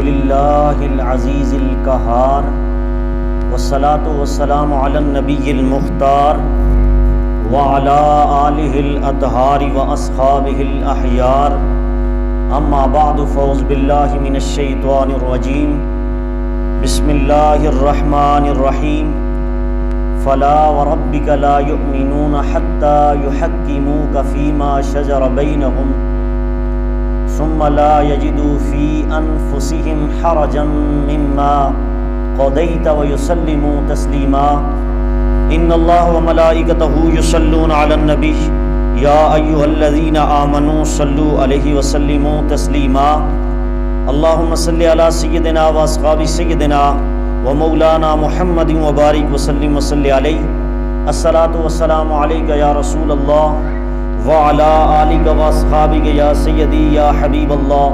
للہ العزیز القہار والصلاة والسلام علی النبی المختار وعلی آلہ الاطہار واصحابہ الاحیار اما بعد فاعوذ باللہ من الشیطان الرجیم بسم اللہ الرحمن الرحیم فلا وربک لا یؤمنون حتی یحکموک فیما شجر بینہم ثم لا يجدوا في أنفسهم حرجا مما قضيت ويسلموا تسليما إن الله وملائكته يصلون على النبي يا أيها الذين آمنوا صلوا عليه وسلموا تسليما اللهم صل على سيدنا وأصحاب سيدنا ومولانا محمد وبارك وسلم وصل عليه الصلاة والسلام عليك يا رسول الله وعلى آلك واصحابك يا سيدي يا حبيب الله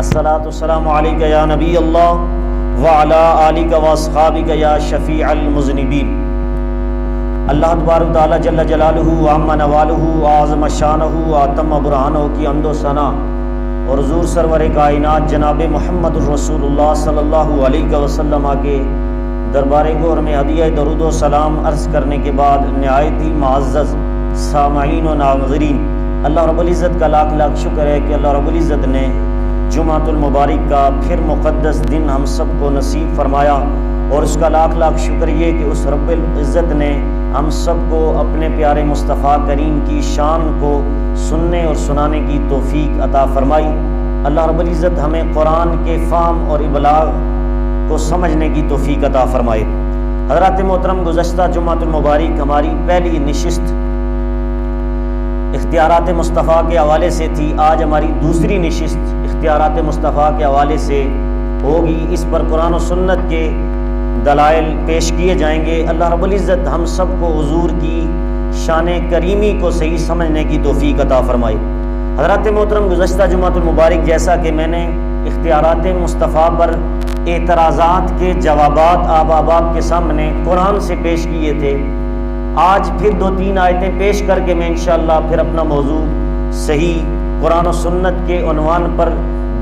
الصلاة والسلام عليك يا نبي الله وعلى آلك واصحابك يا شفيع المذنبين۔ اللہ تبارک تعالی جل جلالہ وعم نوالہ اعظم شانہ واتم برہانہ کی حمد و ثنا اور حضور سرور کائنات جناب محمد الرسول اللہ صلی اللہ علیہ وسلم کے دربار گور میں ہدیہ درود و سلام عرض کرنے کے بعد نہایت ہی معزز سامعین و ناظرین، اللہ رب العزت کا لاکھ لاکھ شکر ہے کہ اللہ رب العزت نے جمعۃ المبارک کا پھر مقدس دن ہم سب کو نصیب فرمایا، اور اس کا لاکھ لاکھ شکر یہ کہ اس رب العزت نے ہم سب کو اپنے پیارے مصطفیٰ کریم کی شان کو سننے اور سنانے کی توفیق عطا فرمائی۔ اللہ رب العزت ہمیں قرآن کے فہم اور ابلاغ کو سمجھنے کی توفیق عطا فرمائے۔ حضرات محترم، گزشتہ جمعۃ المبارک ہماری پہلی نشست اختیارات مصطفیٰ کے حوالے سے تھی، آج ہماری دوسری نشست اختیارات مصطفیٰ کے حوالے سے ہوگی۔ اس پر قرآن و سنت کے دلائل پیش کیے جائیں گے۔ اللہ رب العزت ہم سب کو حضور کی شان کریمی کو صحیح سمجھنے کی توفیق عطا فرمائے۔ حضرات محترم، گزشتہ جمعۃ المبارک جیسا کہ میں نے اختیارات مصطفیٰ پر اعتراضات کے جوابات آپ احباب کے سامنے قرآن سے پیش کیے تھے، آج پھر 2-3 آیتیں پیش کر کے میں انشاءاللہ پھر اپنا موضوع صحیح قرآن و سنت کے عنوان پر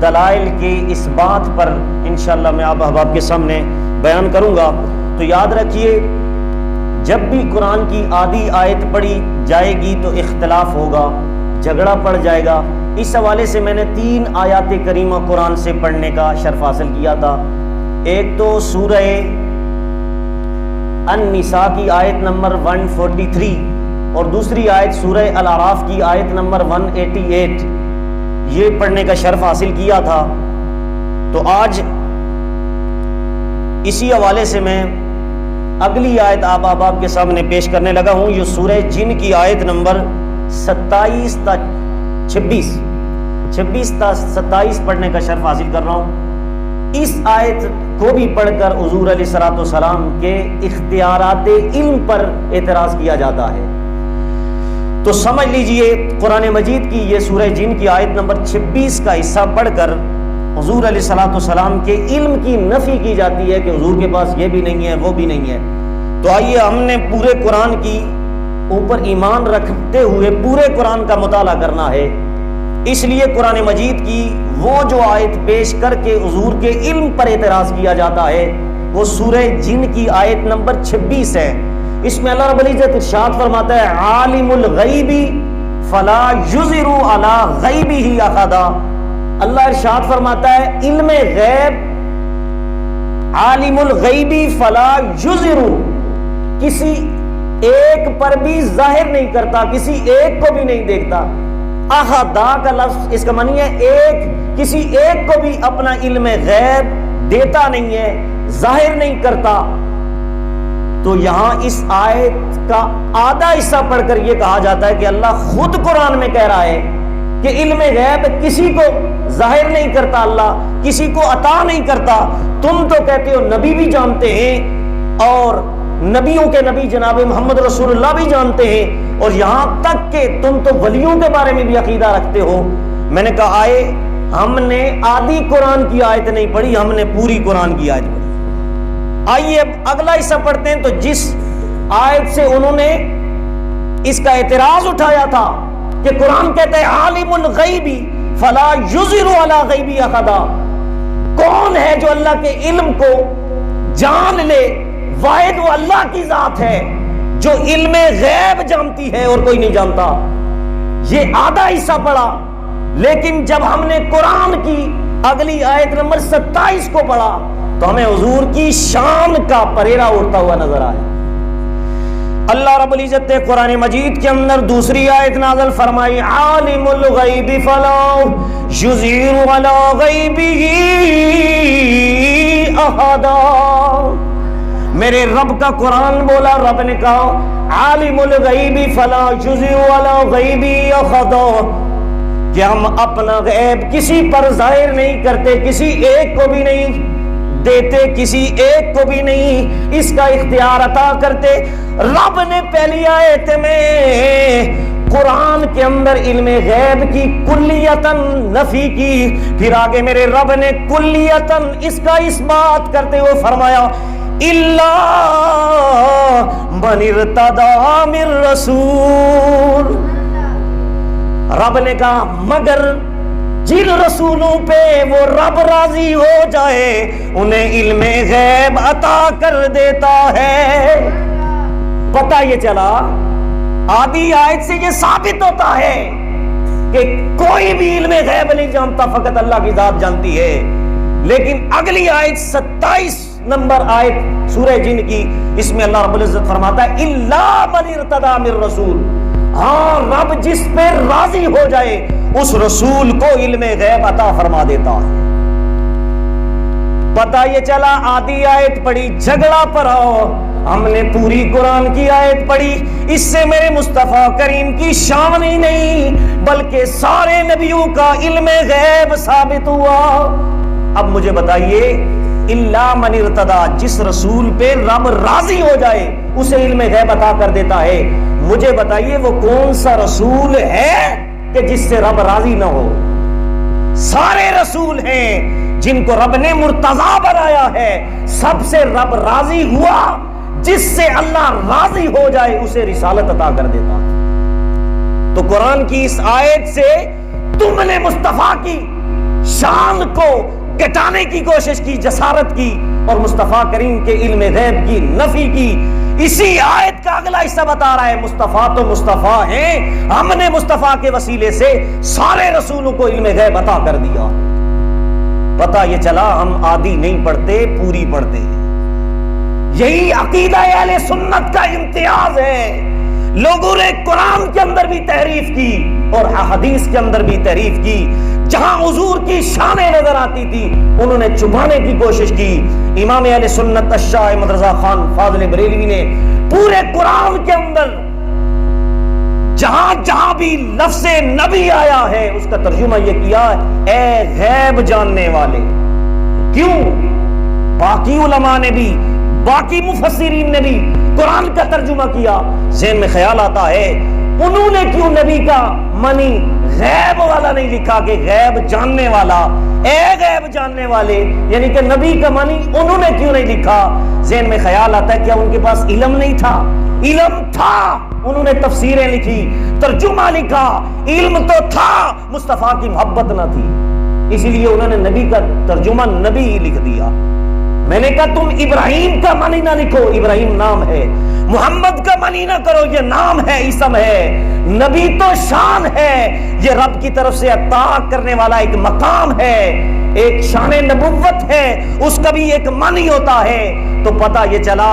دلائل کے اس بات پر انشاءاللہ میں آپ احباب کے سامنے بیان کروں گا۔ تو یاد رکھیے، جب بھی قرآن کی آدھی آیت پڑھی جائے گی تو اختلاف ہوگا، جھگڑا پڑ جائے گا۔ اس حوالے سے میں نے 3 آیات کریمہ قرآن سے پڑھنے کا شرف حاصل کیا تھا۔ ایک تو سورہ النساء کی آیت نمبر 143 اور دوسری آیت سورہ الاعراف کی آیت نمبر 188، یہ پڑھنے کا شرف حاصل کیا تھا۔ تو آج اسی حوالے سے میں اگلی آیت آپ احباب کے سامنے پیش کرنے لگا ہوں۔ یہ سورہ جن کی آیت نمبر 27 تا 27 پڑھنے کا شرف حاصل کر رہا ہوں۔ اس آیت کو بھی پڑھ کر حضور علیہ الصلوۃ والسلام کے اختیارات علم پر اعتراض کیا جاتا ہے۔ تو سمجھ لیجئے، قرآن مجید کی یہ سورہ جن کی آیت نمبر 26 کا حصہ پڑھ کر حضور علیہ الصلوۃ والسلام کے علم کی نفی کی جاتی ہے کہ حضور کے پاس یہ بھی نہیں ہے، وہ بھی نہیں ہے۔ تو آئیے ہم نے پورے قرآن کی اوپر ایمان رکھتے ہوئے پورے قرآن کا مطالعہ کرنا ہے۔ اس لیے قرآن مجید کی وہ جو آیت پیش کر کے حضور کے علم پر اعتراض کیا جاتا ہے وہ سورہ جن کی آیت نمبر 26 ہے۔ اس میں اللہ رب العزت ارشاد فرماتا ہے، عالم الغیب فلا یظہر علی غیبہ احدا۔ اللہ ارشاد فرماتا ہے علم غیب، عالم الغیب فلا یظہر، کسی ایک پر بھی ظاہر نہیں کرتا، کسی ایک کو بھی نہیں دیکھتا۔ احدا کا لفظ اس کا معنی ہے ایک، کسی ایک کو بھی اپنا علم غیب دیتا نہیں ہے، ظاہر نہیں کرتا۔ تو یہاں اس آیت کا آدھا حصہ پڑھ کر یہ کہا جاتا ہے کہ اللہ خود قرآن میں کہہ رہا ہے کہ علم غیب کسی کو ظاہر نہیں کرتا، اللہ کسی کو عطا نہیں کرتا۔ تم تو کہتے ہو نبی بھی جانتے ہیں اور نبیوں کے نبی جناب محمد رسول اللہ بھی جانتے ہیں، اور یہاں تک کہ تم تو ولیوں کے بارے میں بھی عقیدہ رکھتے ہو۔ میں نے کہا آئے، ہم نے آدھی قرآن کی آیت نہیں پڑھی، ہم نے پوری قرآن کی آیت پڑھی۔ آئیے اب اگلا حصہ پڑھتے ہیں۔ تو جس آیت سے انہوں نے اس کا اعتراض اٹھایا تھا کہ قرآن کہتا ہے عالم الغیبی فلا یظہر علی غیبی احدا، کون ہے جو اللہ کے علم کو جان لے؟ واحد وہ اللہ کی ذات ہے جو علم غیب جانتی ہے اور کوئی نہیں جانتا۔ یہ آدھا حصہ پڑھا، لیکن جب ہم نے قرآن کی اگلی آیت نمبر 27 کو پڑھا تو ہمیں حضور کی شان کا پریرا اڑتا ہوا نظر آیا۔ اللہ رب العزت نے قرآن مجید کے اندر دوسری آیت نازل فرمائی، عالم الغیب فلا یظہر علی غیبہ احدا۔ میرے رب کا قرآن بولا، رب نے کہا عالم الغیب فلا یظہر علی غیبہ احدا، کہ ہم اپنا غیب کسی پر ظاہر نہیں کرتے، کسی ایک کو بھی نہیں دیتے، کسی ایک کو بھی نہیں اس کا اختیار عطا کرتے۔ رب نے پہلی آیت میں قرآن کے اندر علم غیب کی کلیتاً نفی کی، پھر آگے میرے رب نے کلیتاً اس کا اثبات کرتے ہوئے فرمایا الا من ارتضی من رسول۔ رب نے کہا مگر جن رسولوں پہ وہ رب راضی ہو جائے انہیں علم غیب عطا کر دیتا ہے۔ پتہ یہ چلا آدھی آیت سے یہ ثابت ہوتا ہے کہ کوئی بھی علم غیب نہیں جانتا، فقط اللہ کی ذات جانتی ہے۔ لیکن اگلی آیت 27 نمبر آیت سورہ جن کی، اس میں اللہ رب العزت فرماتا ہے الا من ارتضی من رسول، ہاں رب جس پہ راضی ہو جائے اس رسول کو علم غیب عطا فرما دیتا ہے۔ پتہ یہ چلا آدھی آیت پڑھی جھگڑا پر آؤ، ہم نے پوری قرآن کی آیت پڑھی، اس سے میرے مصطفیٰ کریم کی شان ہی نہیں بلکہ سارے نبیوں کا علم غیب ثابت ہوا۔ اب مجھے بتائیے الا من ارتضی، جس رسول پہ رب راضی ہو جائے اسے علم غیب عطا کر دیتا ہے، مجھے بتائیے وہ کون سا رسول ہے کہ جس سے رب راضی نہ ہو؟ سارے رسول ہیں جن کو رب نے مرتضی بنایا ہے، سب سے رب راضی ہوا، جس سے اللہ راضی ہو جائے اسے رسالت عطا کر دیتا۔ تو قرآن کی اس آیت سے تم نے مصطفیٰ کی شان کو گٹانے کی کوشش کی، جسارت کی، اور مصطفیٰ کریم کے علم غیب کی نفی کی۔ اسی آیت کا اگلا حصہ بتا رہا ہے مصطفیٰ تو مصطفیٰ ہیں، ہم نے مصطفیٰ کے وسیلے سے سارے رسولوں کو علم غیب عطا کر دیا۔ پتہ یہ چلا ہم آدھی نہیں پڑھتے، پوری پڑھتے ہیں۔ یہی عقیدہ اہل سنت کا امتیاز ہے۔ لوگوں نے قرآن کے اندر بھی تحریف کی اور حدیث کے اندر بھی تحریف کی، جہاں حضور کی شانیں نظر آتی تھی انہوں نے چھپانے کی کوشش کی۔ امام اہل سنت الشاہ احمد رضا خان فاضل بریلوی نے پورے قرآن کے اندر جہاں جہاں بھی لفظ نبی آیا ہے اس کا ترجمہ یہ کیا اے غیب جاننے والے۔ کیوں؟ باقی علماء نے بھی، باقی مفسرین نے بھی قرآن کا ترجمہ کیا۔ ذہن میں خیال آتا ہے انہوں نے کیوں نبی کا معنی غیب والا نہیں لکھا کہ غیب جاننے والا، اے غیب جاننے والے، یعنی کہ نبی کا معنی انہوں نے کیوں نہیں لکھا؟ ذہن میں خیال آتا ہے کیا ان کے پاس علم نہیں تھا؟ علم تھا، انہوں نے تفسیریں لکھی، ترجمہ لکھا، علم تو تھا، مصطفیٰ کی محبت نہ تھی، اسی لیے انہوں نے نبی کا ترجمہ نبی ہی لکھ دیا۔ میں نے کہا تم ابراہیم کا معنی نہ لکھو، ابراہیم نام ہے، محمد کا معنی نہ کرو، یہ نام ہے، اسم ہے، نبی تو شان ہے، یہ رب کی طرف سے عطا کرنے والا ایک مقام ہے، ایک شان نبوت ہے، اس کا بھی ایک معنی ہوتا ہے۔ تو پتہ یہ چلا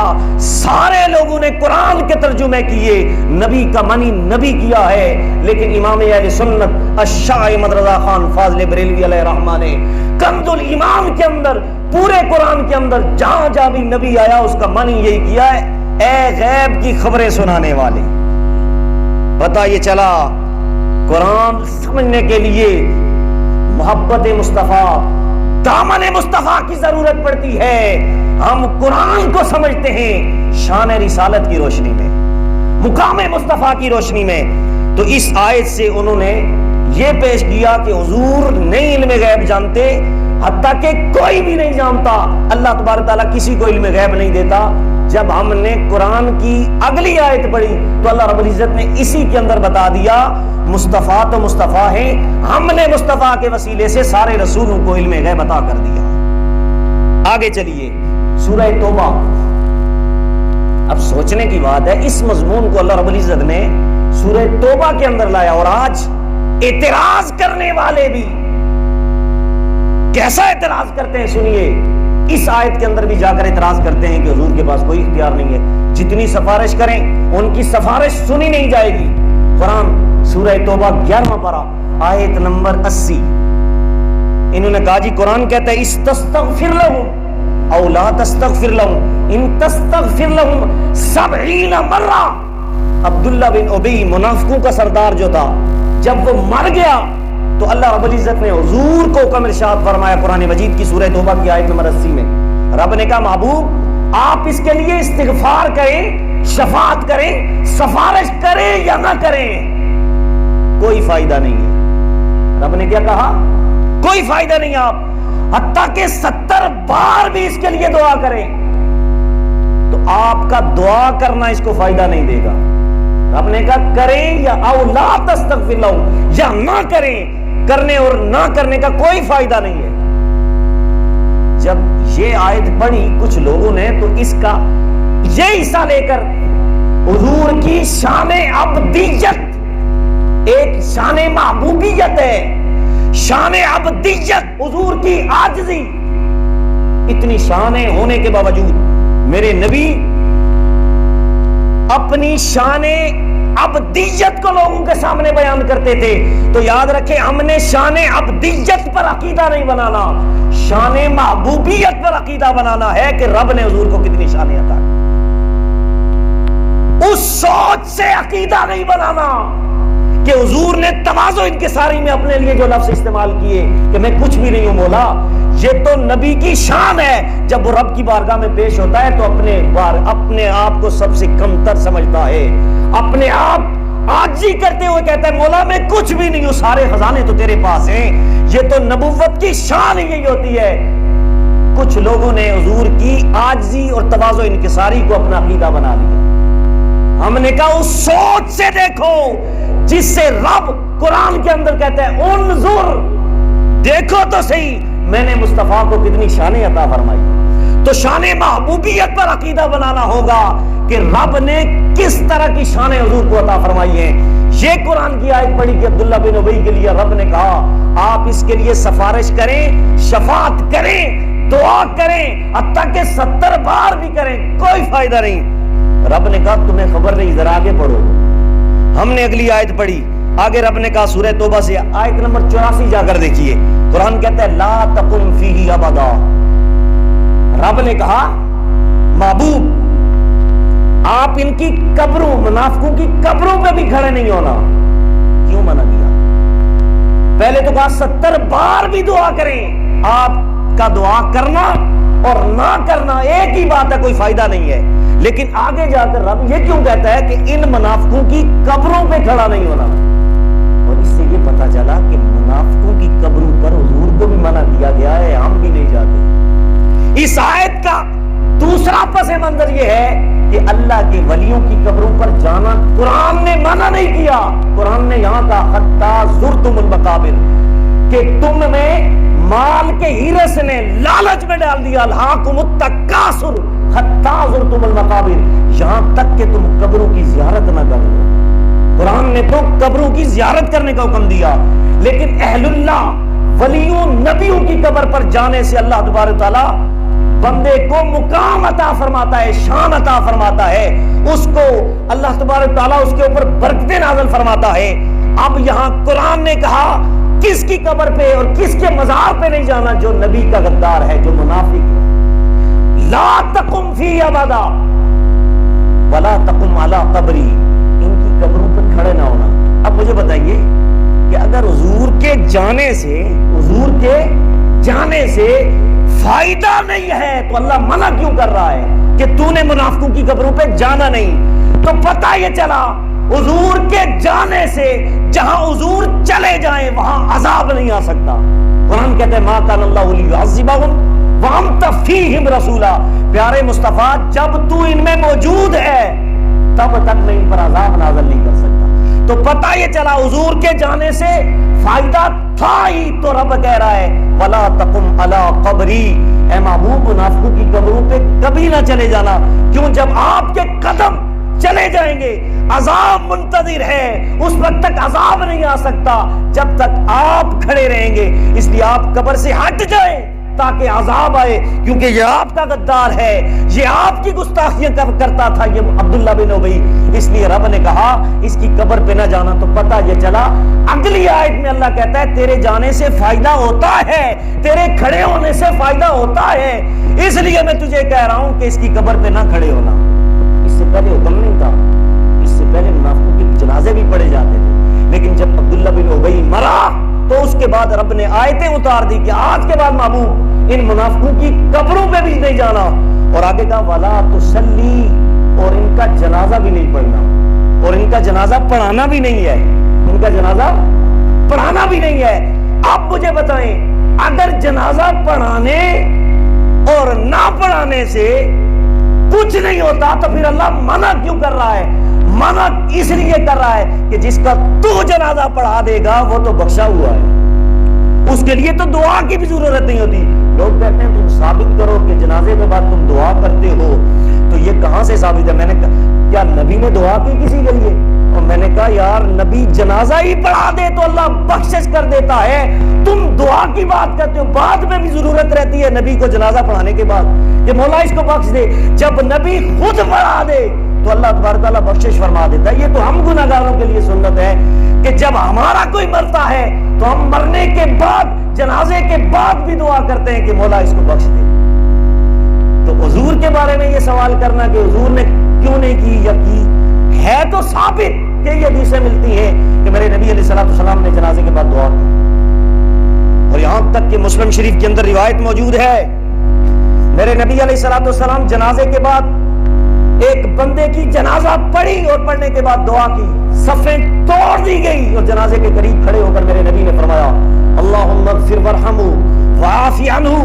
سارے لوگوں نے قرآن کے ترجمے کیے، نبی کا معنی نبی کیا ہے، لیکن امام اہل سنت الشاہ احمد رضا خان فاضل بریلوی علیہ رحمہ نے کنز الایمان کے اندر پورے قرآن کے اندر جہاں جہاں بھی نبی آیا اس کا معنی یہی کیا ہے اے غیب کی خبریں سنانے والے۔ پتہ یہ چلا قرآن سمجھنے کے لیے محبت مصطفیٰ، دامن مصطفیٰ کی ضرورت پڑتی ہے۔ ہم قرآن کو سمجھتے ہیں شان رسالت کی روشنی میں، مقام مصطفیٰ کی روشنی میں۔ تو اس آیت سے انہوں نے یہ پیش کیا کہ حضور نہیں علم غیب جانتے، حتیٰ کہ کوئی بھی نہیں جانتا، اللہ تبارک تعالیٰ کسی کو علم غیب نہیں دیتا، جب ہم نے قرآن کی اگلی آیت پڑھی تو اللہ رب العزت نے اسی کے اندر بتا دیا مصطفیٰ تو مصطفیٰ ہے، ہم نے مصطفیٰ کے وسیلے سے سارے رسولوں کو علم غیب عطا کر دیا۔ آگے چلیے سورہ توبہ۔ اب سوچنے کی بات ہے، اس مضمون کو اللہ رب العزت نے سورہ توبہ کے اندر لایا، اور آج اعتراض کرنے والے بھی کیسا اعتراض کرتے ہیں سنیے۔ اس آیت کے اندر بھی جا کر اعتراض کرتے ہیں کہ حضور کے پاس کوئی اختیار نہیں ہے، جتنی سفارش کریں ان کی سفارش سنی نہیں جائے گی۔ قرآن سورہ توبہ 11واں پارہ آیت نمبر 80، انہوں نے کہا جی قرآن کہتا ہے استغفر لہم او لا تستغفر لہم ان تستغفر لہم 70 مرہ۔ عبداللہ بن ابی منافقوں کا سردار جو تھا، جب وہ مر گیا تو اللہ رب العزت نے حضور کو حکم ارشاد فرمایا قرآن مجید کی سورہ توبہ کی آیت نمبر 80 میں، رب نے کہا محبوب آپ اس کے لیے استغفار کریں، شفاعت کریں، سفارش کریں یا نہ کریں، کوئی فائدہ نہیں ہے۔ رب نے کیا کہا؟ کوئی فائدہ نہیں، آپ حتیٰ کہ 70 بار بھی اس کے لیے دعا کریں تو آپ کا دعا کرنا اس کو فائدہ نہیں دے گا۔ رب نے کہا کریں یا او لا تستغفر لہم، یا نہ کریں، کرنے اور نہ کرنے کا کوئی فائدہ نہیں ہے۔ جب یہ آیت پڑھی کچھ لوگوں نے تو اس کا یہ حصہ لے کر حضور کی شان عبدیت، ایک شان محبوبیت ہے، شان عبدیت، حضور کی عاجزی، اتنی شانیں ہونے کے باوجود میرے نبی اپنی شان عبدیت کو لوگوں کے سامنے بیان کرتے تھے۔ تو یاد رکھیں ہم نے شان عبدیت پر عقیدہ نہیں بنانا، شان محبوبیت پر عقیدہ بنانا ہے کہ رب نے حضور کو کتنی شانیں عطا کی۔ اس سوچ سے عقیدہ نہیں بنانا کہ حضور نے تواضع انکساری میں اپنے لیے جو لفظ استعمال کیے کہ میں کچھ بھی نہیں ہوں مولا، یہ تو نبی کی شان ہے، جب وہ رب کی بارگاہ میں پیش ہوتا ہے تو اپنے آپ کو سب سے کمتر سمجھتا ہے، اپنے آپ عاجزی کرتے ہوئے کہتا ہے مولا میں کچھ بھی نہیں ہوں، سارے خزانے تو تیرے پاس ہیں۔ یہ تو نبوت کی شان یہی ہوتی ہے۔ کچھ لوگوں نے حضور کی عاجزی اور تواضع انکساری کو اپنا عقیدہ بنا لیا۔ ہم نے کہا اس سوچ سے دیکھو جس سے رب قرآن کے اندر کہتا ہے انظر، دیکھو تو صحیح میں نے مصطفیٰ کو کتنی شانیں عطا فرمائی۔ تو شان محبوبیت پر عقیدہ بنانا ہوگا کہ رب نے کس طرح کی شانیں حضور کو عطا فرمائی ہیں۔ یہ قرآن کی آیت پڑھی کہ عبداللہ بن ابی کے لیے رب نے کہا آپ اس کے لیے سفارش کریں، شفاعت کریں، دعا کریں، حتیٰ کہ 70 بار بھی کریں، کوئی فائدہ نہیں۔ رب نے کہا تمہیں خبر نہیں، ذرا آگے پڑھو۔ ہم نے اگلی آیت پڑھی، آگے رب نے کہا سورہ توبہ سے آیت نمبر 84 جا کر دیکھیے، قرآن کہتا ہے لا تقم فیہ ابدا۔ رب نے کہا محبوب آپ ان کی قبروں، منافقوں کی قبروں پہ بھی کھڑے نہیں ہونا۔ کیوں منع کیا؟ پہلے تو کہا 70 بار بھی دعا کریں، آپ کا دعا کرنا اور نہ کرنا ایک ہی بات ہے، کوئی فائدہ نہیں ہے۔ لیکن آگے جا کر رب یہ کیوں کہتا ہے کہ ان منافقوں کی قبروں پہ کھڑا نہیں ہونا؟ اور اس سے یہ پتا چلا کہ منافقوں کی قبروں پر حضور کو بھی منع کیا گیا ہے، ہم بھی نہیں جاتے۔ اس آیت کا دوسرا پس منظر یہ ہے کہ اللہ کے ولیوں کی قبروں پر جانا قرآن نے منع نہیں کیا۔ قرآن نے یہاں کہا حتی زرتم المقابر، کہ تم میں مال کے ہرس نے لالچ میں ڈال دیا، الہاکم التکاثر حتی زرتم المقابر، یہاں تک کہ تم قبروں کی زیارت نہ کرو۔ قرآن نے تو قبروں کی زیارت کرنے کا حکم دیا، لیکن اہل اللہ ولیوں نبیوں کی قبر پر جانے سے اللہ تبارک تعالیٰ بندے کو مقام عطا فرماتا ہے، شان عطا فرماتا ہے، اس کو اللہ تبارک تعالیٰ اس کے اوپر برکتیں نازل فرماتا ہے۔ اب یہاں قرآن نے کہا کس کی قبر پہ اور کس کے مزار پہ نہیں جانا؟ جو نبی کا غدار ہے، جو منافق ہے۔ لا تقم فی ابدا ولا تقم علی قبری، ان کی قبروں پہ کھڑے نہ ہونا۔ اب مجھے بتائیے کہ اگر حضور کے جانے سے فائدہ نہیں ہے تو اللہ منع کیوں کر رہا ہے کہ تو نے منافقوں کی قبروں پہ جانا نہیں؟ تو پتہ یہ چلا حضور کے جانے سے جہاں حضور چلے جائیں وہاں عذاب نہیں آ سکتا۔ قرآن کہتے ہیں ما کان اللہ لیعذبہم وَأَنْتَ فِيهِمْ رَسُولًا، پیارے مصطفیٰ جب تو ان میں موجود ہے تب تک میں ان پر عذاب نازل نہیں کر سکتا۔ تو پتہ یہ چلا حضور کے جانے سے فائدہ تھا ہی، تو رب کہہ رہا ہے وَلَا تَقُمْ عَلَىٰ قَبْرِي، اے محبوب منافقوں کی قبروں پہ کبھی نہ چلے جانا، کیوں جب آپ کے قدم چلے جائیں گے عذاب منتظر ہے، اس وقت تک عذاب نہیں آ سکتا جب تک آپ کھڑے رہیں گے، اس لیے آپ قبر سے ہٹ جائیں تاکہ عذاب آئے، کیونکہ یہ آپ کا غدار ہے، یہ آپ کی گستاخیاں کرتا تھا یہ عبداللہ بن ابی، اس لیے رب نے کہا اس کی قبر پہ نہ جانا۔ تو پتہ یہ چلا اگلی آیت میں اللہ کہتا ہے تیرے جانے سے فائدہ ہوتا ہے، تیرے کھڑے ہونے سے فائدہ ہوتا ہے، اس لیے میں تجھے کہہ رہا ہوں کہ اس کی قبر پہ نہ کھڑے ہونا۔ اس سے پہلے حکم نہیں تھا، اس سے پہلے منافقوں کے جنازے بھی پڑھے جاتے تھے، لیکن جب عبداللہ بن ابی مرا تو اس کے بعد رب نے آیتیں اتار دی کہ آج کے بعد محبوب ان منافقوں کی قبروں پہ بھی نہیں جانا، اور آگے کہا وَلَا تُصَلِّي، اور ان کا جنازہ بھی نہیں پڑھنا، اور ان کا جنازہ پڑھانا بھی نہیں ہے، ان کا جنازہ پڑھانا بھی نہیں ہے۔ آپ مجھے بتائیں اگر جنازہ پڑھانے اور نہ پڑھانے سے کچھ نہیں ہوتا تو پھر اللہ منع کیوں کر رہا ہے؟ منع اس لیے کر رہا ہے کہ جس کا تو جنازہ پڑھا دے گا وہ تو بخشا ہوا ہے، اس کے لیے تو دعا کی بھی ضرورت نہیں ہوتی۔ لوگ کہتے ہیں تم ثابت کرو کہ جنازے کے بعد تم دعا کرتے ہو، تو یہ کہاں سے ثابت ہے؟ میں نے کہا کیا نبی نے دعا کی کسی کے لیے؟ اور میں نے کہا یار نبی جنازہ ہی پڑھا دے تو اللہ بخشش کر دیتا ہے، تم دعا کی بات کرتے ہو، بعد میں بھی ضرورت رہتی ہے نبی کو جنازہ پڑھانے کے بعد کہ مولا اس کو بخش دے، جب نبی خود پڑھا دے تو اللہ تبارک تعالیٰ بخشش فرما دیتا ہے۔ یہ تو ہم گناہگاروں کے لیے سنت ہے کہ جب ہمارا کوئی مرتا ہے تو ہم مرنے کے بعد جنازے کے بعد بھی دعا کرتے ہیں کہ مولا اس کو بخش دے۔ تو حضور کے بارے میں یہ سوال کرنا کہ حضور نے کیوں نہیں کی یا کی، ہے تو ثابت کہ یہ حدیثیں ملتی ہیں کہ میرے نبی علیہ الصلوۃ والسلام نے جنازے کے بعد دعا کی، اور یہاں تک کہ مسلم شریف کے اندر روایت موجود ہے میرے نبی علیہ الصلوۃ والسلام جنازے کے بعد ایک بندے کی جنازہ پڑھی اور پڑھنے کے بعد دعا کی، صفیں توڑ دی گئی اور جنازے کے قریب کھڑے ہو کر میرے نبی نے فرمایا اللہم اغفر وارحمہ وعافی عنہ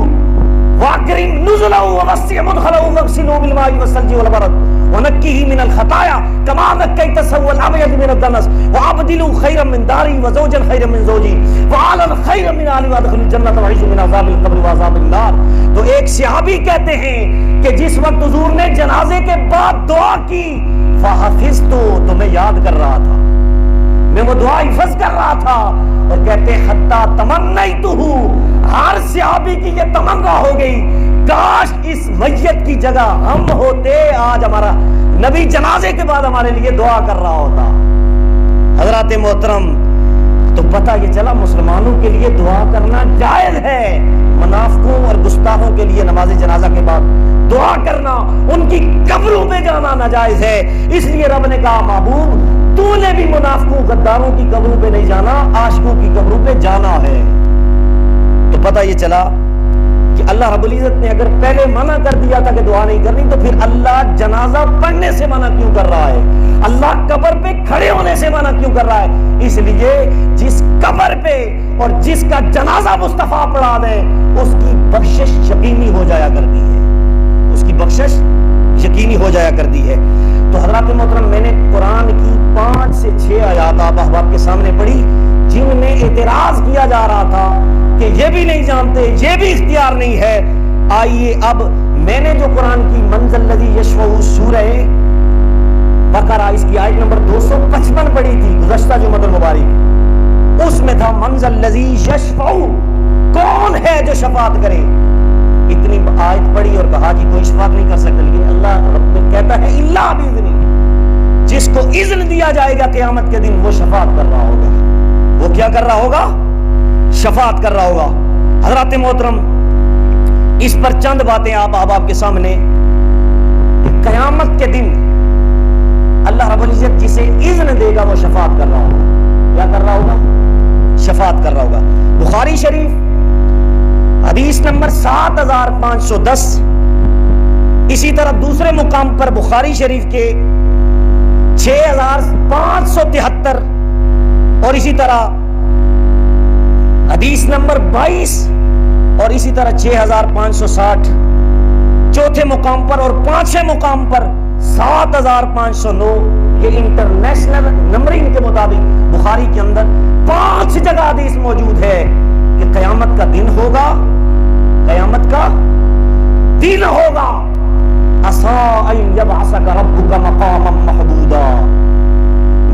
واکرم نزلہ ووسع مدخلہ واغسلہ بالماء والثلج والبرد ونقہ من الخطایا کما نقیت الثوب الابیض من الدنس وابدلہ خیرا من داری وزوجا خیرا من زوجی وآلا خیرا من آلی وادخل الجنۃ وعیذ من عذاب القبر وعذاب النار۔ تو ایک صحابی کہتے ہیں کہ جس وقت حضور نے جنازے کے بعد دعا کی فحفظت، تو میں یاد کر رہا تھا، میں وہ دعا حفظ کر رہا تھا، اور کہتے ہیں حتی تمنیتہ، ہر صحابی کی یہ تمنا ہو گئی کاش اس میت کی جگہ ہم ہوتے، آج ہمارا نبی جنازے کے بعد ہمارے لیے دعا کر رہا ہوتا۔ حضرات محترم، تو پتہ یہ چلا مسلمانوں کے لیے دعا کرنا جائز ہے، منافقوں اور گستاخوں کے لیے نماز جنازہ کے بعد دعا کرنا، ان کی قبروں پہ جانا ناجائز ہے۔ اس لیے رب نے کہا محبوب تو نے بھی منافقوں غداروں کی قبروں پہ نہیں جانا، عاشقوں کی قبروں پہ جانا ہے۔ تو پتہ یہ چلا کہ اللہ رب العزت نے اگر پہلے منع کر دیا تھا کہ دعا نہیں کرنی، تو پھر اللہ جنازہ پڑھنے سے منع کیوں کر رہا ہے؟ اللہ قبر پہ کھڑے ہونے سے منع کیوں کر رہا ہے؟ اس لیے جس قبر پہ اور جس کا جنازہ مصطفیٰ پڑھا دے اس کی بخشش یقینی ہو جایا کرتی ہے، اس کی بخشش یقینی ہو جایا کرتی ہے۔ تو حضرات محترم، میں نے قرآن کی 5 سے 6 آیات آپ احباب کے سامنے پڑھی جن میں اعتراض کیا جا رہا تھا کہ یہ بھی نہیں جانتے، یہ بھی اختیار نہیں ہے۔ آئیے اب میں نے جو قرآن کی منزل الذی یشفع سورہ بقرہ اس کی آیت نمبر 255 پڑھی تھی گزشتہ جمعۃ المبارک، اس میں تھا منزل الذی یشفع، کون ہے جو شفاعت کرے؟ اتنی آیت پڑھی اور کہا جی کوئی شفاعت نہیں کر سکتا، لیکن اللہ رب کہتا ہے الا باذنہ، جس کو اذن دیا جائے گا قیامت کے دن وہ شفاعت کر رہا ہوگا۔ وہ کیا کر رہا ہوگا؟ شفاعت کر رہا ہوگا۔ حضرات محترم، اس پر چند باتیں آپ احباب کے سامنے، قیامت کے دن اللہ رب العزت جسے اذن دے گا وہ شفاعت کر رہا ہوگا۔ کیا کر رہا ہوگا؟ شفاعت کر رہا ہوگا۔ بخاری شریف حدیث نمبر 7510، اسی طرح دوسرے مقام پر بخاری شریف کے 6573، اور اسی طرح حدیث نمبر 22 اور اسی طرح 6560 چوتھے مقام پر، اور پانچویں مقام پر 7509. یہ انٹرنیشنل نمبرنگ کے مطابق بخاری کے اندر 5 جگہ حدیث موجود ہے کہ قیامت کا دن ہوگا، قیامت کا دن ہوگا. عَسَىٰ أَن يَبْعَثَكَ رَبُّكَ مَقَامًا مَحْمُودًا.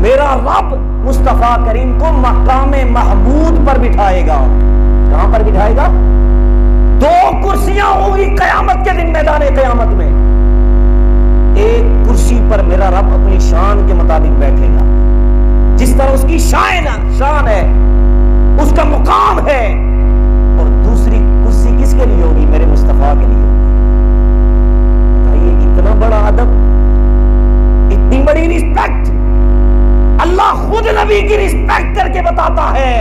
میرا رب مصطفیٰ کریم کو مقام محمود پر بٹھائے گا. کہاں پر بٹھائے گا؟ 2 کرسیاں ہوگی قیامت کے دن میدان قیامت میں. ایک کرسی پر میرا رب اپنی شان کے مطابق بیٹھے گا، جس طرح اس کی شان ہے، اس کا مقام ہے. اور دوسری کرسی کس کے لیے ہوگی؟ میرے مصطفیٰ کے لیے. اتنا بڑا ادب، اتنی بڑی رسپیکٹ. اللہ خود نبی کی رسپیکٹ کر کے بتاتا ہے،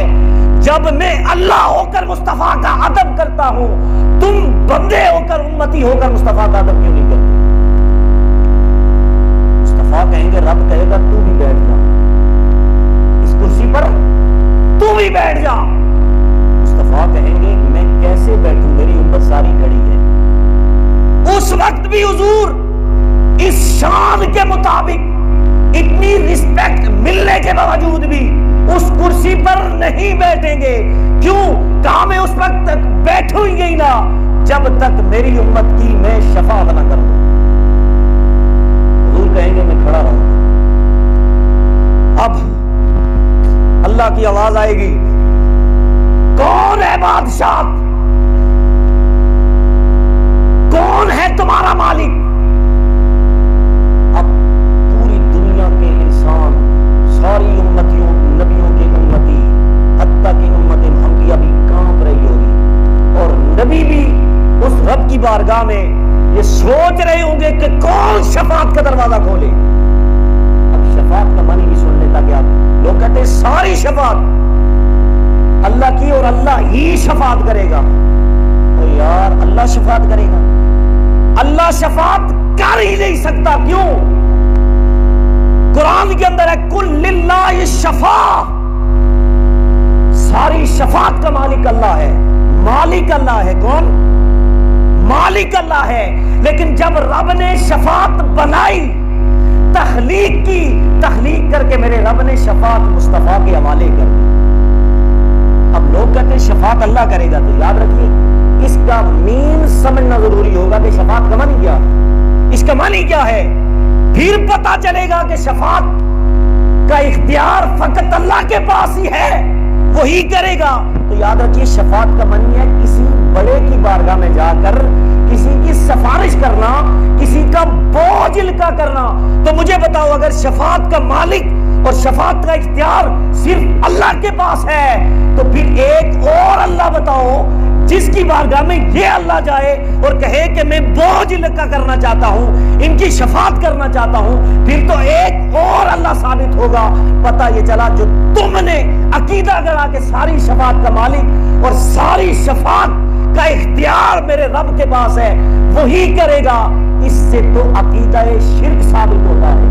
جب میں اللہ ہو کر مصطفیٰ کا ادب کرتا ہوں، تم بندے ہو کر، امتی ہو کر مصطفیٰ کا ادب کیوں نہیں کرتے؟ مصطفیٰ کہیں گے، رب کہے گا تو بھی بیٹھ جا اس کرسی پر، تو بھی بیٹھ جا. مصطفیٰ کہیں گے میں کیسے بیٹھوں، میری امت ساری کھڑی ہے. اس وقت بھی حضور اس شان کے مطابق اتنی رسپیکٹ ملنے کے باوجود بھی اس کرسی پر نہیں بیٹھیں گے. کیوں؟ کہا میں اس وقت تک بیٹھوں ہی گئی نا جب تک میری امت کی میں شفاعت نہ کروں. حضور کہیں گے میں کھڑا رہوں. اب اللہ کی آواز آئے گی، کون ہے بادشاہ؟ کون ہے تمہارا مالک؟ اب پوری دنیا کے انسان، ساری امتیوں، نبیوں کی امتی، حتیٰ کہ امت محمدیہ بھی کانپ رہی ہوگی، اور نبی بھی اس رب کی بارگاہ میں یہ سوچ رہے ہوں گے کہ کون شفاعت کا دروازہ کھولے. اب شفاعت کا معنی بھی سن لیتا کہ آپ لوگ کہتے ہیں ساری شفاعت اللہ کی اور اللہ ہی شفاعت کرے گا. تو یار اللہ شفاعت کرے گا؟ اللہ شفاعت کر ہی نہیں سکتا. کیوں؟ قرآن کے اندر ہے کل للہ الشفاع، ساری شفاعت کا مالک اللہ ہے. مالک اللہ ہے. کون؟ مالک اللہ ہے. لیکن جب رب نے شفاعت بنائی، تخلیق کی، تخلیق کر کے میرے رب نے شفاعت مصطفیٰ کے حوالے کر دی. اب لوگ کہتے ہیں شفاعت اللہ کرے گا، تو یاد رکھیے اس کا مین سمجھنا ضروری ہوگا کہ شفاعت کا معنی کیا ہے، اس کا معنی کیا ہے. پھر پتا چلے گا کہ شفاعت کا اختیار فقط اللہ کے پاس ہی ہے، وہی کرے گا. تو یاد رکھیے شفاعت کا معنی ہے کسی بڑے کی بارگاہ میں جا کر کسی کی سفارش کرنا، کسی کا بوجھ ہلکا کرنا. تو مجھے بتاؤ، اگر شفاعت کا مالک اور شفاعت کا اختیار صرف اللہ کے پاس ہے، تو پھر ایک اور اللہ بتاؤ جس کی بارگاہ میں یہ اللہ جائے اور کہے کہ میں بوجھ لکھا کرنا چاہتا ہوں، ان کی شفاعت کرنا چاہتا ہوں، پھر تو ایک اور اللہ ثابت ہوگا. پتہ یہ چلا جو تم نے عقیدہ گڑا کہ ساری شفاعت کا مالک اور ساری شفاعت کا اختیار میرے رب کے پاس ہے، وہی کرے گا. اس سے تو عقیدہ شرک ثابت ہوتا ہے،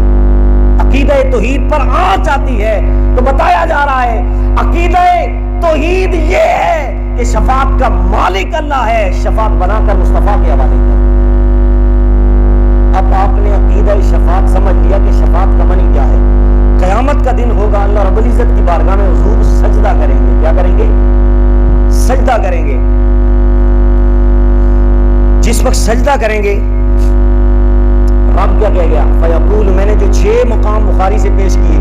عقیدہ توحید پر آنچ آتی ہے. تو بتایا جا رہا ہے عقیدہ توحید یہ ہے کہ شفاعت کا مالک اللہ ہے، شفاعت بنا کر مصطفیٰ کے حوالے کر. اب آپ نے عقیدہ شفاعت سمجھ لیا کہ شفاعت کا معنی کیا ہے. قیامت کا دن ہوگا، اللہ رب العزت کی بارگاہ میں حضور سجدہ کریں گے. کیا کریں گے؟ سجدہ کریں گے. جس وقت سجدہ کریں گے، رب کیا کہہ گیا؟ فیقول، میں نے جو 6 مقام بخاری سے پیش کیے،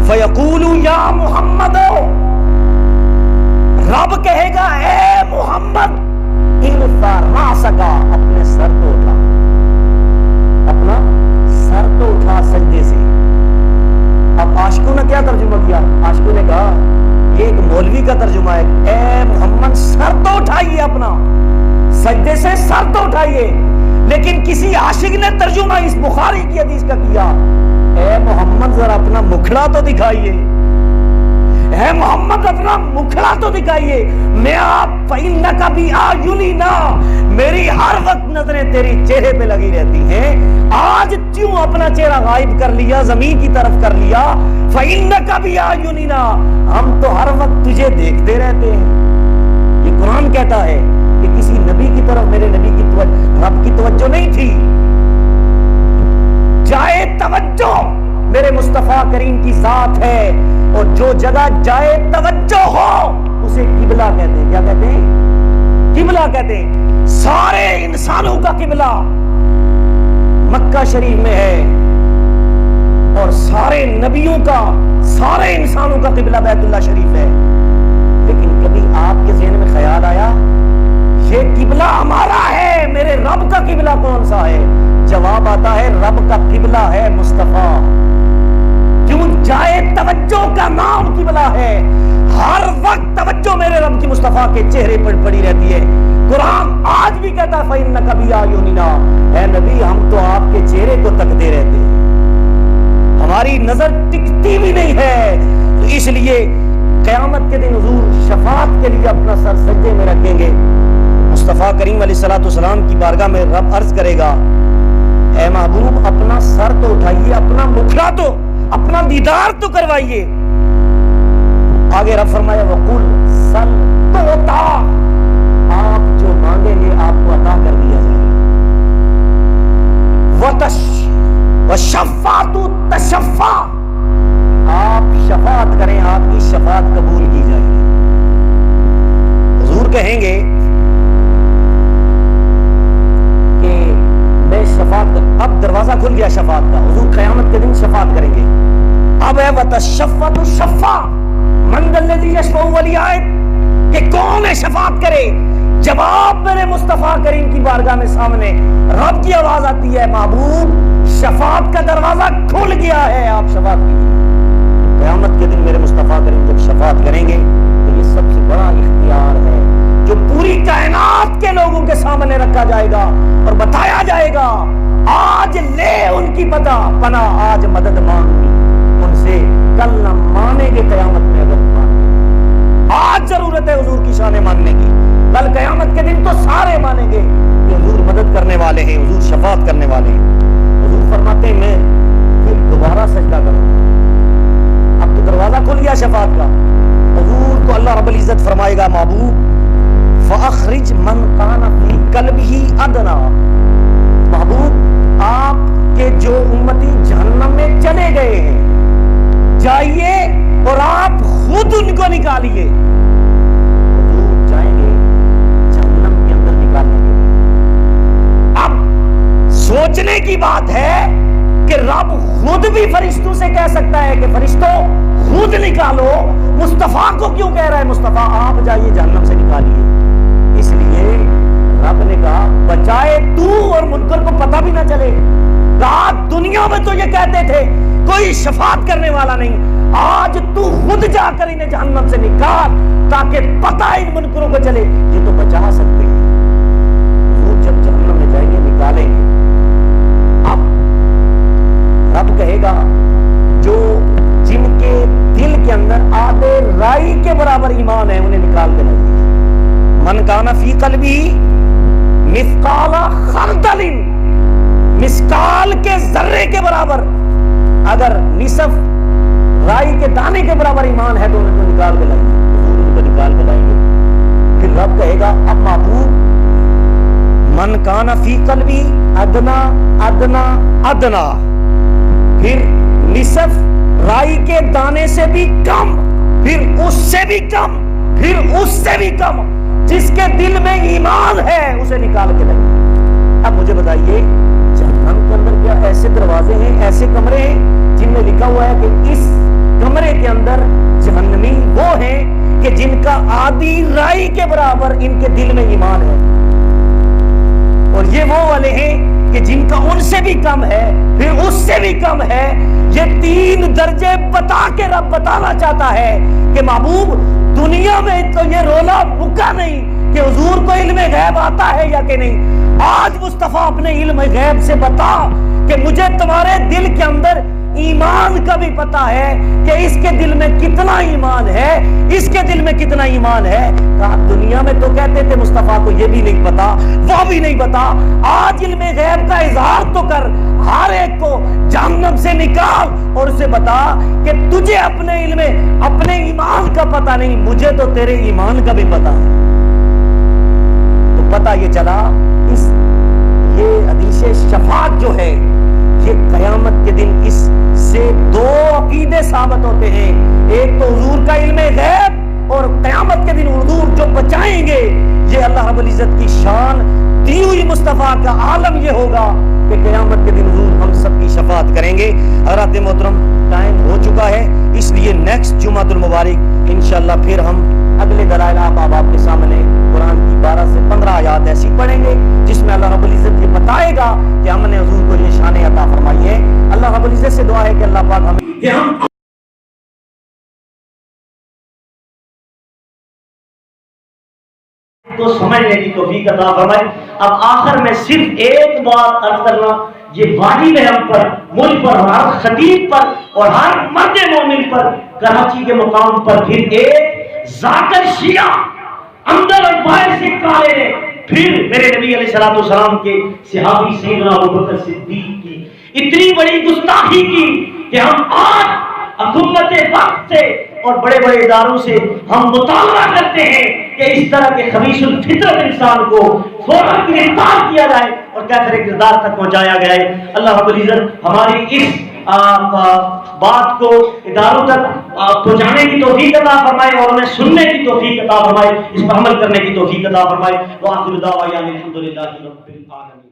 فیقول یا محمد، رب کہے گا اے محمد، ارفع راسک، اپنے سر کو اٹھا، اپنا سر تو اٹھا سجدے سے. اب عاشقوں نے کیا ترجمہ کیا؟ عاشقوں نے کہا یہ ایک مولوی کا ترجمہ ہے، اے محمد سر تو اٹھائیے، اپنا سجدے سے سر تو اٹھائیے. لیکن کسی عاشق نے ترجمہ اس بخاری کی حدیث کا کیا، اے محمد ذرا اپنا مکھڑا تو دکھائیے، اے محمد اپنا مکھڑا تو دکھائیے. میں آپ فإنک بِأَعْیُنِنَا، میری ہر وقت نظریں تیری چہرے پہ لگی رہتی ہیں، آج کیوں اپنا چہرہ غائب کر لیا، زمین کی طرف کر لیا؟ فإنک بِأَعْیُنِنَا، ہم تو ہر وقت تجھے دیکھتے رہتے ہیں. یہ قرآن کہتا ہے رب کی توجہ نہیں تھی. جائے توجہ میرے مصطفیٰ کریم کی ذات ہے، اور جو جگہ جائے توجہ ہو اسے قبلہ کہتے ہیں. کیا کہتے ہیں؟ قبلہ کہتے ہیں. سارے انسانوں کا قبلہ مکہ شریف میں ہے، اور سارے نبیوں کا، سارے انسانوں کا قبلہ بیت اللہ شریف ہے. لیکن کبھی آپ کے ذہن میں خیال آیا یہ قبلہ ہمارا ہے، میرے رب کا قبلہ کون سا ہے؟ جواب آتا ہے رب کا قبلہ ہے مصطفیٰ. کیوں؟ جائے توجہ کا نام قبلہ ہے. ہر وقت توجہ میرے رب کی مصطفیٰ کے چہرے پر پڑی رہتی ہے. قرآن آج بھی کہتا ہے فَإِنَّكَ بِأَعْيُنِنَا، اے نبی ہم تو آپ کے چہرے کو تکتے رہتے ہیں، ہماری نظر ٹکتی بھی نہیں ہے. تو اس لیے قیامت کے دن حضور شفاعت کے لیے اپنا سر سجدے میں رکھیں گے. مصطفیٰ کریم علیہ السلام کی بارگاہ میں رب عرض کرے گا اے محبوب اپنا سر تو اٹھائیے، اپنا مکھڑا تو، اپنا دیدار تو کروائیے. آگے رب فرمایا وَقُلْ سَلْ تُعْطَىٰ، آپ جو مانگیں گے آپ کو عطا کر دیا جائے گا. وَشَفَّعْتُ تَشَفَّعْ، آپ شفاعت کریں آپ کی شفاعت قبول کی جائے گی. حضور کہیں گے کہ میں شفاعت، اب دروازہ کھل گیا شفاعت کا، حضور قیامت کے دن شفاعت کریں گے. اب ہے وَتَشَفَّعْتُ شَفَّعْ مَنْ ذَا الَّذِي يَشْفَعُ وَلِي آیت، کہ کون ہے شفاعت کرے. جواب میرے مصطفیٰ کریم کی بارگاہ میں سامنے رب کی آواز آتی ہے محبوب شفاعت کا دروازہ کھل گیا ہے، آپ شفاعت کیجیے. قیامت کے دن میرے مصطفیٰ کریم جب شفاعت کریں گے تو یہ سب سے بڑا اختیار ہے جو پوری کائنات کے لوگوں کے سامنے رکھا جائے گا اور بتایا جائے گا آج لے ان کی پناہ، آج مدد مانگی ان سے، کل نہ مانیں گے قیامت میں. اگر مانیں آج ضرورت ہے حضور کی شان ماننے کی، کل قیامت کے دن تو سارے مانیں گے کہ حضور مدد کرنے والے ہیں، حضور شفاعت کرنے والے ہیں. حضور فرماتے ہیں میں پھر دوبارہ سجدہ کروں، اب تو دروازہ کھل گیا شفاعت کا. حضور کو اللہ رب العزت فرمائے گا محبوب فَأَخْرِجْ مَنْ كَانَ فِي قَلْبِهِ أَدْنَىٰ، محبوب آپ کے جو امتی جہنم میں چلے گئے ہیں جائیے اور آپ خود ان کو نکالیے. حضور جائیں گے جہنم کے اندر نکالنے کے لیے. اب سوچنے کی بات ہے کہ رب خود بھی فرشتوں سے کہہ سکتا ہے کہ فرشتوں خود نکالو، مصطفیٰ کو کیوں کہہ رہا ہے مصطفیٰ آپ جائیے جہنم سے نکالیے. اس لیے رب نے کہا بچائے تو اور منکر کو پتہ بھی نہ چلے. کہا دنیا میں تو یہ کہتے تھے کوئی شفاعت کرنے والا نہیں، آج تو خود جا کر انہیں جہنم سے نکال تاکہ پتہ ان منکروں کو چلے یہ تو بچا سکتے ہیں. حضور جب جہنم میں جائیں گے نکالیں گے. اب رب کہے گا جو جن کے دل کے اندر آدھے رائی کے برابر ایمان ہے انہیں نکال کے لائیے. من کان فی قلبی مثقال خردل، مسکال کے ذرے کے برابر اگر نصف رائی کے دانے کے برابر ایمان ہے تو انہیں کو نکال کے لائیں گے. حضور ان کو نکال کے لائیں گے. پھر رب کہے گا اب محبوب من کان فی قلبی ادنا ادنا ادنا، پھر نصف رائی کے دانے سے بھی کم، پھر اس سے بھی کم، پھر اس سے بھی کم، جس کے دل میں ایمان ہے اسے نکال کے لائیں گے. اب مجھے بتائیے جہنم کے اندر کیا ایسے دروازے ہیں، ایسے کمرے ہیں جن میں لکھا ہوا ہے کہ اس کمرے کے اندر جہنمی وہ ہیں کہ جن کا آدھی رائی کے برابر ان کے دل میں ایمان ہے، اور یہ وہ والے ہیں کہ جن کا ان سے بھی کم ہے، پھر اس سے بھی کم ہے. یہ 3 درجے بتا کے رب بتانا چاہتا ہے کہ محبوب دنیا میں تو یہ رولا مکا نہیں کہ حضور کو علم غیب آتا ہے یا کہ نہیں. آج مصطفیٰ اپنے علم غیب سے بتا کہ مجھے تمہارے دل کے اندر ایمان کا بھی پتا ہے کہ اس کے دل میں کتنا ایمان ہے، اس کے دل میں کتنا ایمان ہے. کہا دنیا میں تو کہتے تھے مصطفیٰ کو یہ بھی نہیں پتا، وہ بھی نہیں پتا. آج علم غیب کا اظہار تو کر، ہر ایک کو جہنم سے نکال اور اسے بتا کہ تجھے اپنے علم اپنے ایمان کا پتا نہیں، مجھے تو تیرے ایمان کا بھی پتا ہے. تو پتا یہ چلا اس یہ حدیث شفاعت جو ہے یہ قیامت کے دن اس سے دو عقیدے ثابت ہوتے ہیں. ایک تو حضور کا علم غیب، اور قیامت کے دن حضور جو بچائیں گے یہ اللہ رب العزت کی شان دی ہوئی مصطفیٰ کا عالم یہ ہوگا کہ قیامت کے دن حضور ہم سب کی شفاعت کریں گے. حضرات محترم ٹائم ہو چکا ہے، اس لیے نیکسٹ جمعۃ المبارک انشاءاللہ پھر ہم اگلے دلائل آپ کے سامنے قرآن کی 12 سے 15 آیات ایسی پڑھیں گے جس میں اللہ رب العزت یہ بتائے گا کہ ہم نے حضور کو یہ شان عطا فرمائی ہے. اللہ رب العزت سے دعا ہے کہ اللہ پاک ہمیں تو سمجھنے کی توفیق عطا فرمائے. اب آخر میں صرف ایک بات عرض کرنا، یہ واجب ہے ہم پر، مجھ پر، ہر خطیب پر اور ہر مرد مومن پر، کراچی کے مقام پر پھر ایک ذاکر شیعہ اندر اور باہر سے کالے نے پھر میرے نبی علیہ السلام کے صحابی سیدنا ابوبکر صدیق کی اتنی بڑی گستاخی کی کہ ہم آج حکومت وقت سے اور بڑے بڑے اداروں سے ہم مطالبہ کرتے ہیں کہ اس طرح کے خبیث الفطرت انسان کو فوراً گرفتار کیا جائے اور کیفر کردار تک پہنچایا گیا ہے. اللہ رب العزت ہماری اس بات کو اداروں تک پہنچانے کی توفیق عطا فرمائے اور انہیں سننے کی توفیق عطا فرمائے، اس پر عمل کرنے کی توفیق عطا فرمائے. وآخر دعوانا الحمدللہ رب العالمین.